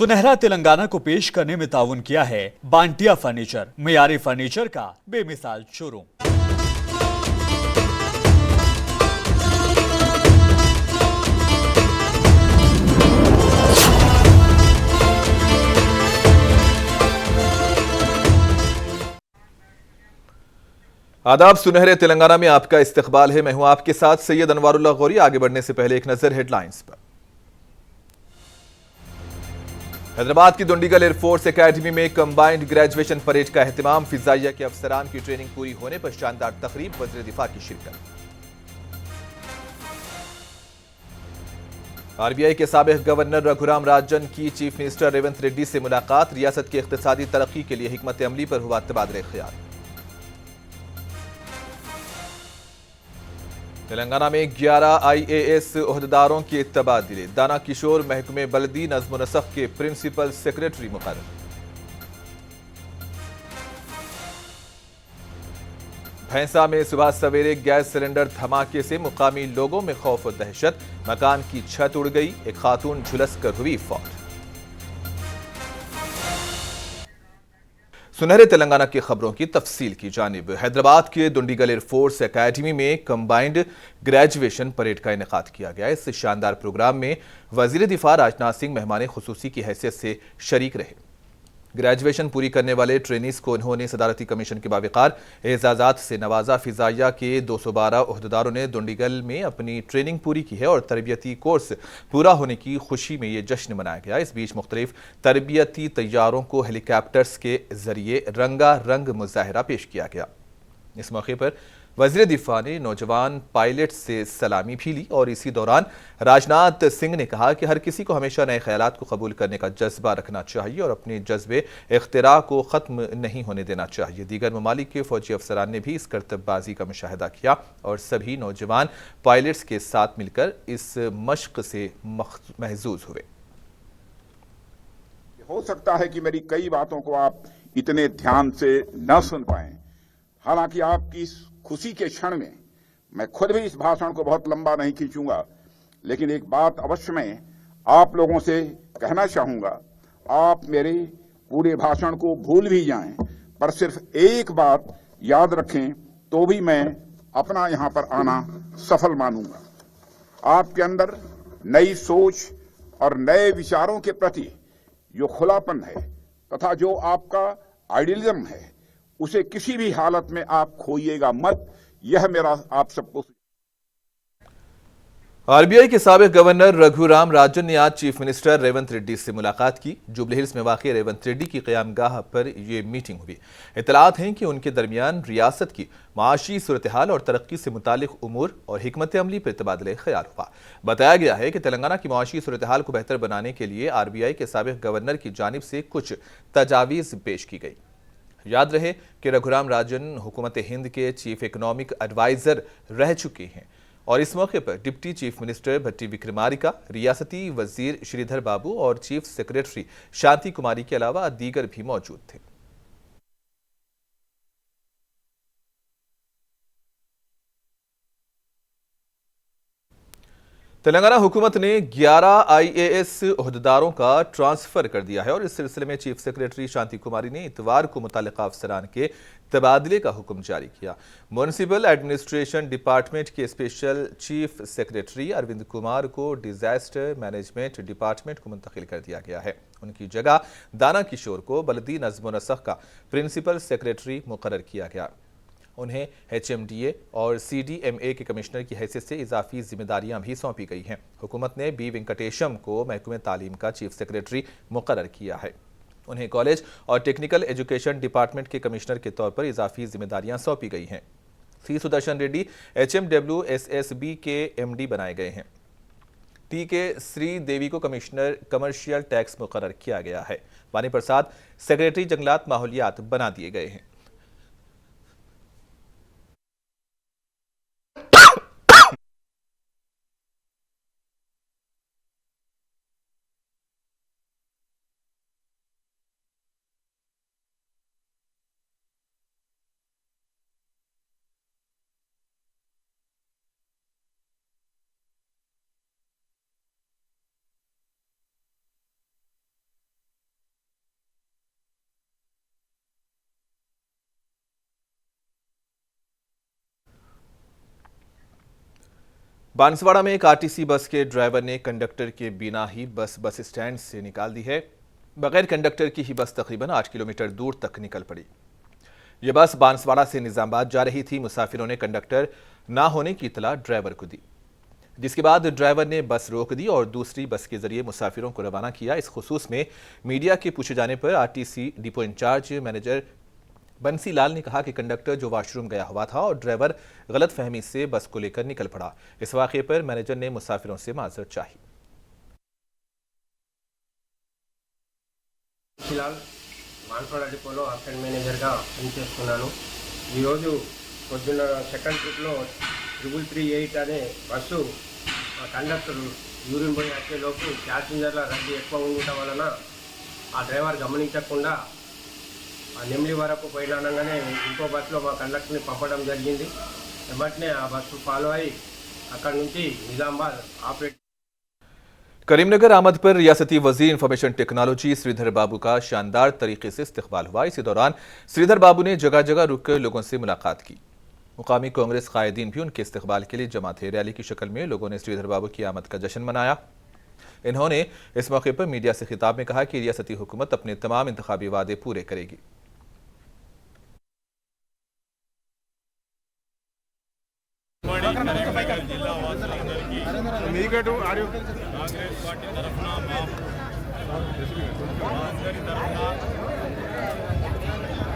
सुनहरा तेलंगाना को पेश करने में ताउन किया है बांटिया फर्नीचर, मियारी फर्नीचर का बेमिसाल शोरूम। आदाब, सुनहरे तेलंगाना में आपका इस्तकबाल है। मैं हूं आपके साथ सैयद अनवारुल्लाह गौरी। आगे बढ़ने से पहले एक नजर हेडलाइंस पर। हैदराबाद की दुंडीगल एयरफोर्स एकेडमी में कंबाइंड ग्रेजुएशन परेड का एहतमाम। फिजाइया के अफसरान की ट्रेनिंग पूरी होने पर शानदार तकरीब, वज़ीर दिफा की शिरकत। आरबीआई के साबिक गवर्नर रघुराम राजन की चीफ मिनिस्टर रेवंत रेड्डी से मुलाकात। रियासत की इक्तिसादी तरक्की के लिए हिकमत अमली पर हुआ तबादला ख्याल। तेलंगाना में 11 आईएएस ओहदेदारों के तबादले। दाना किशोर महकमे बल्दी नज़्म व नस्ख के प्रिंसिपल सेक्रेटरी मुकर्रर। भैंसा में सुबह सवेरे गैस सिलेंडर धमाके से मुकामी लोगों में खौफ और दहशत। मकान की छत उड़ गई, एक खातून झुलस कर हुई फौत। सुनहरे तेलंगाना की खबरों की तफसील की जानिब। हैदराबाद के दुंडीगल एयरफोर्स एकेडमी में कंबाइंड ग्रेजुएशन परेड का इनेकाद किया गया। इस शानदार प्रोग्राम में वजीर दिफा राजनाथ सिंह मेहमान खुसूसी की हैसियत से शरीक रहे। ग्रेजुएशन पूरी करने वाले ट्रेनीज को उन्होंने सदारती कमीशन के बावकार एजाजात से नवाजा। फिजाइया के 212 ओहदेदारों ने दुंडीगल में अपनी ट्रेनिंग पूरी की है और तरबियती कोर्स पूरा होने की खुशी में ये जश्न मनाया गया। इस बीच मुख्तलिफ तरबियती तैयारों को हेलीकॉप्टर्स के जरिए रंगारंग मुजाहरा पेश किया गया। इस मौके पर वज़ीर दिफा ने नौजवान पायलट से सलामी भी ली और इसी दौरान राजनाथ सिंह ने कहा कि हर किसी को हमेशा नए ख्यालात को कबूल करने का जज्बा रखना चाहिए और अपने जज्बे इख्तिरा को ख़त्म नहीं होने देना चाहिए। दीगर ममालिक के फौजी अफसरान ने भी इस करतबबाजी का मुशाहिदा किया और सभी नौजवान पायलट्स के साथ मिलकर इस मश्क से महजूज हुए। हो सकता है कि मेरी कई बातों को आप इतने ध्यान से न सुन पाए, हालांकि आपकी खुशी के क्षण में मैं खुद भी इस भाषण को बहुत लंबा नहीं खींचूंगा, लेकिन एक बात अवश्य मैं आप लोगों से कहना चाहूंगा। आप मेरे पूरे भाषण को भूल भी जाएं, पर सिर्फ एक बात याद रखें तो भी मैं अपना यहां पर आना सफल मानूंगा। आपके अंदर नई सोच और नए विचारों के प्रति जो खुलापन है तथा जो आपका आइडियलिज्म है, उसे किसी भी हालत में आप खोइएगा मत। यह मेरा आप सबको। आरबीआई के साबिक गवर्नर रघुराम राजन ने आज चीफ मिनिस्टर रेवंत रेड्डी से मुलाकात की। जुबली हिल्स में वाक़ रेवंत रेड्डी की क़यामगाह पर यह मीटिंग हुई। इत्तलात हैं कि उनके दरमियान रियासत की माशी सूरत हाल और तरक्की से मुतालिक उमूर और हिकमत अमली पर तबादला ख्याल हुआ। बताया गया है कि तेलंगाना की माशी सूरत हाल को बेहतर बनाने के लिए आरबीआई के साबिक गवर्नर की जानिब से कुछ तजावीज़ पेश की गई। याद रहे कि रघुराम राजन हुकूमत हिंद के चीफ इकोनॉमिक एडवाइजर रह चुके हैं और इस मौके पर डिप्टी चीफ मिनिस्टर भट्टी विक्रमारिका, रियासती वजीर श्रीधर बाबू और चीफ सेक्रेटरी शांति कुमारी के अलावा दीगर भी मौजूद थे। तेलंगाना हुकूमत ने 11 आईएएस ओहदेदारों का ट्रांसफर कर दिया है और इस सिलसिले में चीफ सेक्रेटरी शांति कुमारी ने इतवार को मुतालिका अफसरान के तबादले का हुक्म जारी किया। म्युनिसिपल एडमिनिस्ट्रेशन डिपार्टमेंट के special chief secretary Arvind Kumar को डिजास्टर मैनेजमेंट डिपार्टमेंट को मुंतकिल कर दिया गया है। उनकी जगह दाना किशोर को बल्दी नज़्म व नस्ख का प्रिंसिपल सेक्रेटरी मुकर्रर किया गया। उन्हें एचएमडीए और सीडीएमए के कमिश्नर की हैसियत से इजाफी जिम्मेदारियां भी सौंपी गई हैं। हुकूमत ने बी वेंकटेशम को महकमे तालीम का चीफ सेक्रेटरी मुकर्रर किया है। उन्हें कॉलेज और टेक्निकल एजुकेशन डिपार्टमेंट के कमिश्नर के तौर पर इजाफी जिम्मेदारियां सौंपी गई हैं। सी सुदर्शन रेड्डी HMWSSB के एमडी बनाए गए हैं। टी के श्री देवी को कमिश्नर कमर्शियल टैक्स मुकर्रर किया गया है। वानी प्रसाद सेक्रेटरी जंगलात माहौलियात बना दिए गए हैं। बांसवाड़ा में एक आरटीसी बस के ड्राइवर ने कंडक्टर के बिना ही बस स्टैंड से निकाल दी है। बगैर कंडक्टर की ही बस तकरीबन 8 किलोमीटर दूर तक निकल पड़ी। यह बस बांसवाड़ा से निजामाबाद जा रही थी। मुसाफिरों ने कंडक्टर ना होने की इतला ड्राइवर को दी, जिसके बाद ड्राइवर ने बस रोक दी और दूसरी बस के जरिए मुसाफिरों को रवाना किया। इस खुसूस में मीडिया के पूछे जाने पर RTC depot in charge manager Bansi Lal ने कहा कि कंडक्टर जो वॉशरूम गया हुआ था और ड्राइवर गलतफहमी से बस को लेकर निकल पड़ा। इस वाक़े पर मैनेजर ने मुसाफिरों से माजरत चाही। फिलहाल बांसवाड़ा डिपोలో అసిస్టెంట్ మేనేజర్గా పనిచేస్తున్నాను। ఈరోజు పొద్దున్న సెకండ్ ట్రిప్లో 338 అనే బస్సు కండక్టర్ యూరిన్ పోయి వచ్చేలోపు ప్యాసింజర్ల రద్దీ ఎక్కువ ఉండటం వలన ఆ డ్రైవర్ గమనించకుండా నెమ్లి వరకు పోయినానగానే ఇంకో బస్సులో మా కండక్టర్ని పంపడం జరిగింది। వెంటనే ఆ బస్సు ఫాలో అయ్యి అక్కడ నుంచి నిజామాబాద్ ఆపరేట్। करीमनगर आमद पर रियासती वजीर इंफॉर्मेशन टेक्नोलॉजी श्रीधर बाबू का शानदार तरीके से इस्तकबाल हुआ। इसी दौरान श्रीधर बाबू ने जगह जगह रुककर लोगों से मुलाकात की। मुकामी कांग्रेस कायदीन भी उनके इस्तकबाल के लिए जमा थे। रैली की शक्ल में लोगों ने श्रीधर बाबू की आमद का जश्न मनाया। इन्होंने इस मौके पर मीडिया से खिताब में कहा कि रियासती हुकूमत अपने तमाम इंतखाबी वादे पूरे करेगी। కాంగ్రెస్ పార్టీ తరఫున మా అందరి తరఫున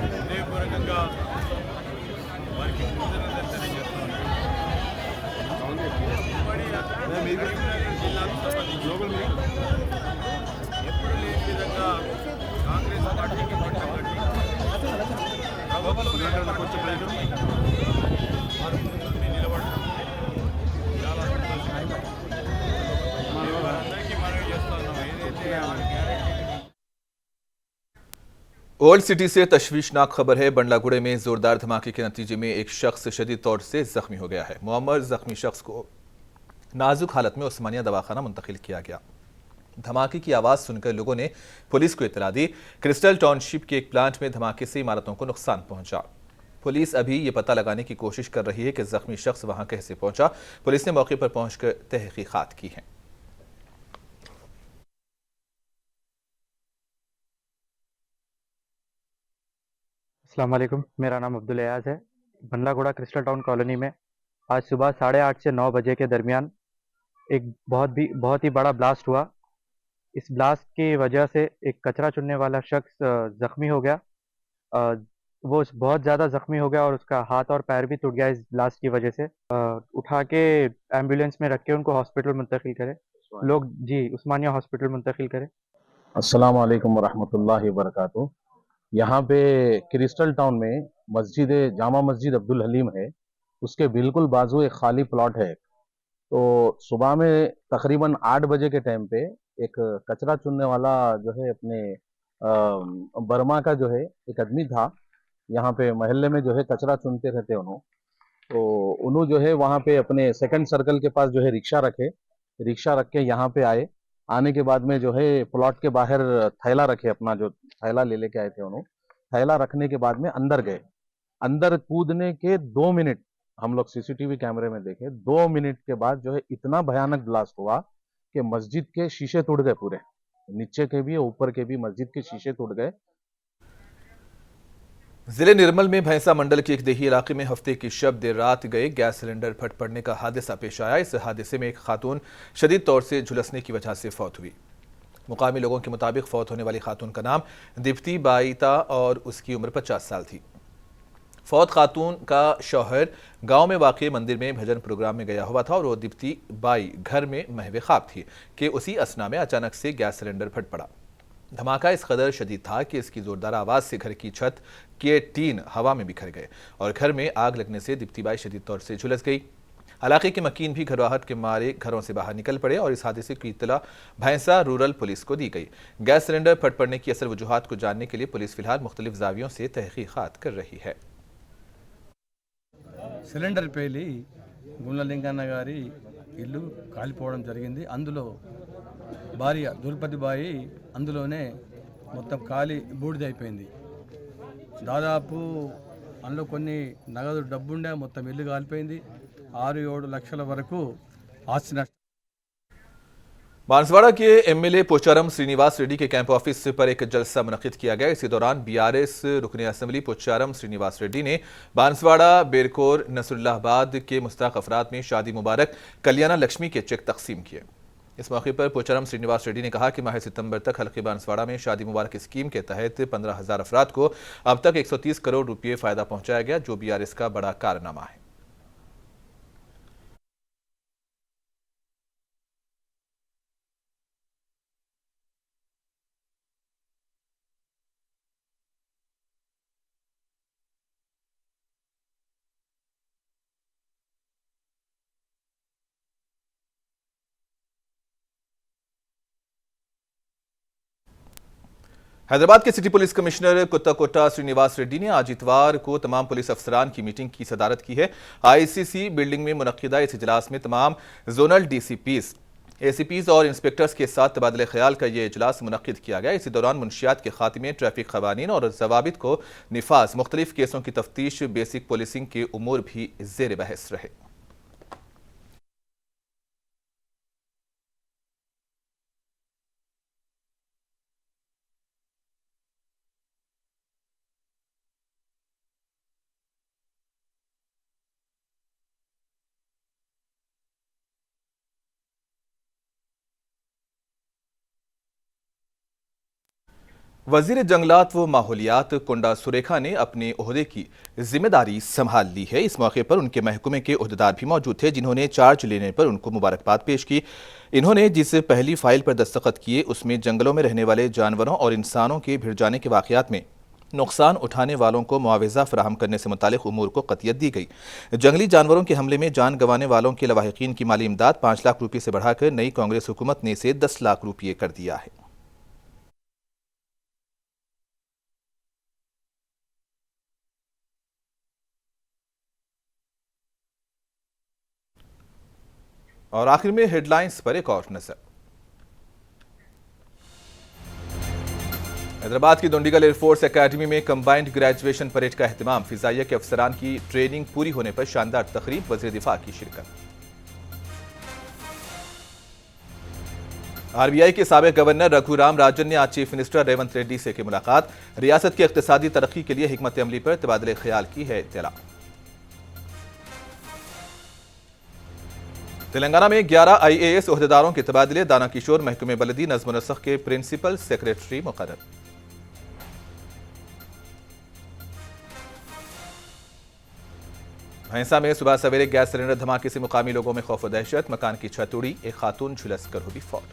హృదయపూర్వకంగా వారికి కృతజ్ఞతలు తెలియజేస్తున్నాను। ఉమ్మడి కరీంనగర్ జిల్లాకు సంబంధించి ఎప్పుడు లేని విధంగా కాంగ్రెస్ పార్టీకి పట్టం కట్టి వారి ముందు మేము నిలబడటం చాలా సంతోషంగా ओल्ड सिटी से तशवीशनाक खबर है। बंडलागुड़े में जोरदार धमाके के नतीजे में एक शख्स शदीद तौर से जख्मी हो गया है। मुअम्मर जख्मी शख्स को नाजुक हालत में उस्मानिया दवाखाना मुंतकिल किया गया। धमाके की आवाज़ सुनकर लोगों ने पुलिस को इतला दी। क्रिस्टल टाउनशिप के एक प्लांट में धमाके से इमारतों को नुकसान पहुंचा। पुलिस अभी ये पता लगाने की कोशिश कर रही है कि जख्मी शख्स वहां कैसे पहुंचा। पुलिस ने मौके पर पहुंचकर तहकीकात की है। अस्सलाम वालेकुम, मेरा नाम अब्दुल अयाज है। बंडलागुड़ा क्रिस्टल टाउन कॉलोनी में आज सुबह 8:30 से 9 बजे के दरमियान एक बहुत ही बड़ा ब्लास्ट हुआ। इस ब्लास्ट की वजह से एक कचरा चुनने वाला शख्स ज़ख्मी हो गया। वो बहुत ज़्यादा ज़ख्मी हो गया और उसका हाथ और पैर भी टूट गया इस ब्लास्ट की वजह से। उठा के एम्बुलेंस में रख के उनको हॉस्पिटल मुंतकिल करें लोग। जी, उस्मानिया हॉस्पिटल मुंतकिल करें। अस्सलाम वालेकुम वरहमतुल्लाहि वबरकातुहू। यहाँ पे क्रिस्टल टाउन में मस्जिद जामा मस्जिद अब्दुल हलीम है, उसके बिल्कुल बाजू एक खाली प्लॉट है। तो सुबह में तकरीबन 8 बजे के टाइम पे एक कचरा चुनने वाला जो है अपने बर्मा का जो है एक आदमी था। यहाँ पे मोहल्ले में जो है कचरा चुनते रहते उन्होंने। तो उन्होंने जो है वहाँ पे अपने सेकंड सर्कल के पास जो है रिक्शा रख के यहाँ पे आए। आने के बाद में जो है प्लॉट के बाहर थैला रखे, अपना जो थैला लेके आए थे उन्होंने। थैला रखने के बाद में अंदर गए। अंदर कूदने के 2 मिनट हम लोग सीसीटीवी कैमरे में देखे। 2 मिनट के बाद जो है इतना भयानक ब्लास्ट हुआ कि मस्जिद के शीशे टूट गए, पूरे नीचे के भी ऊपर के भी मस्जिद के शीशे टूट गए। जिले निर्मल में भैंसा मंडल के एक देही इलाके में हफ्ते की शब देर रात गए गैस सिलेंडर फट पड़ने का हादसा पेश आया। इस हादसे में एक खातून शदीद तौर से झुलसने की वजह से फौत हुई। मुकामी लोगों के मुताबिक फौत होने वाली खातून का नाम दीप्ति बाई था और उसकी उम्र 50 साल थी। फौत खातून का शौहर गांव में वाक़ मंदिर में भजन प्रोग्राम में गया हुआ था और वो दीप्ति बाई घर में महवे ख्वाब थी कि उसी असना में अचानक से गैस सिलेंडर फट पड़ा। धमाका इस कदर शदीद था कि इसकी जोरदार आवाज़ से घर की छत के टीन हवा में बिखर गए और घर में आग लगने से दीप्ति बाई शदीद तौर से झुलस गई। इलाके के मकीन भी घबराहट के मारे घरों से बाहर निकल पड़े और इस हादसे की इत्तला भैंसा रूरल पुलिस को दी गई। गैस सिलेंडर फट पड़ने की असल वजूहात को जानने के लिए पुलिस फिलहाल मुख्तलिफ जावियों से तहकीकात कर रही है। సిలిండర్ పేలి గుండ్లలింగన్న గారి ఇల్లు కాలిపోవడం జరిగింది। అందులో భార్య దుర్పతి బాయి అందులోనే మొత్తం కాలి బూడిదైపోయింది। దాదాపు అందులో కొన్ని నగదు డబ్బుండే మొత్తం ఇల్లు కాలిపోయింది। 6-7 లక్షల వరకు ఆస్తి నష్టం बांसवाड़ा के एमएलए पोचारम श्रीनिवास रेड्डी के कैंप ऑफिस पर एक जलसा मुनक्किद किया गया। इसी दौरान बीआरएस रुकन असेंबली पोचारम श्रीनिवास रेड्डी ने बांसवाड़ा, बेरकोर, नसरुल्लाहाबाद के मुस्तहक अफराद में शादी मुबारक कल्याणा लक्ष्मी के चेक तकसीम किए। इस मौके पर पोचारम श्रीनिवास रेड्डी ने कहा कि माह सितंबर तक हल्के बांसवाड़ा में शादी मुबारक स्कीम के तहत 15,000 अफराद को अब तक 130 करोड़ रुपये फायदा पहुंचाया गया, जो बीआरएस का बड़ा कारनामा है। हैदराबाद के city police commissioner Kothakota Srinivas Reddy ने आज इतवार को तमाम पुलिस अफसरान की मीटिंग की सदारत की है। आईसीसी बिल्डिंग में मुनक्किदा इस इजलास में तमाम जोनल डीसीपीज, एसीपीज और इंस्पेक्टर्स के साथ तबादले ख्याल का यह इजलास मुनक्किद किया गया। इसी दौरान मुंशियात के खात्मे, ट्रैफिक कवानीन और जवाबित को निफाज, मुख्तलिफ केसों की तफ्तीश, बेसिक पुलिसिंग के उमूर भी जेर बहस रहे। वजीर जंगलात व माहौलियात कुंडा सुरेखा ने अपने ओहदे की जिम्मेदारी संभाल ली है। इस मौके पर उनके महकमे के ओहदेदार भी मौजूद थे, जिन्होंने चार्ज लेने पर उनको मुबारकबाद पेश की। इन्होंने जिस पहली फाइल पर दस्तखत किए उसमें जंगलों में रहने वाले जानवरों और इंसानों के भिड़ जाने के वाकयात में नुकसान उठाने वालों को मुआवजा फराहम करने से मुतालिक उमूर को कतियत दी गई। जंगली जानवरों के हमले में जान गंवाने वालों के लवाहिकीन की माली इमदाद 5 लाख रुपये से बढ़ाकर नई कांग्रेस हुकूमत ने इसे 10 लाख रुपये कर दिया है। और आखिर में हेडलाइंस पर एक और नजर। हैदराबाद की दुंडीगल एयरफोर्स एकेडमी में कंबाइंड ग्रेजुएशन परेड का एहतमाम। फिजाइया के अफसरान की ट्रेनिंग पूरी होने पर शानदार तकरीब, वज़ीर दिफा की शिरकत। आरबीआई के साबिक गवर्नर रघुराम राजन ने आज चीफ मिनिस्टर रेवंत रेड्डी से की मुलाकात। रियासत की इक्तिसादी तरक्की के लिए हिकमत अमली पर तबादले ख्याल की है इत्तला। तेलंगाना में 11 IAS ओहदेदारों के तबादले। दाना किशोर महकमे बलदी नज़्म व नस्ख के प्रिंसिपल सेक्रेटरी मुकर्रर। भैंसा में सुबह सवेरे गैस सिलेंडर धमाके से मुकामी लोगों में खौफ व दहशत। मकान की छत उड़ी, एक खातून झुलस कर हुई फौत।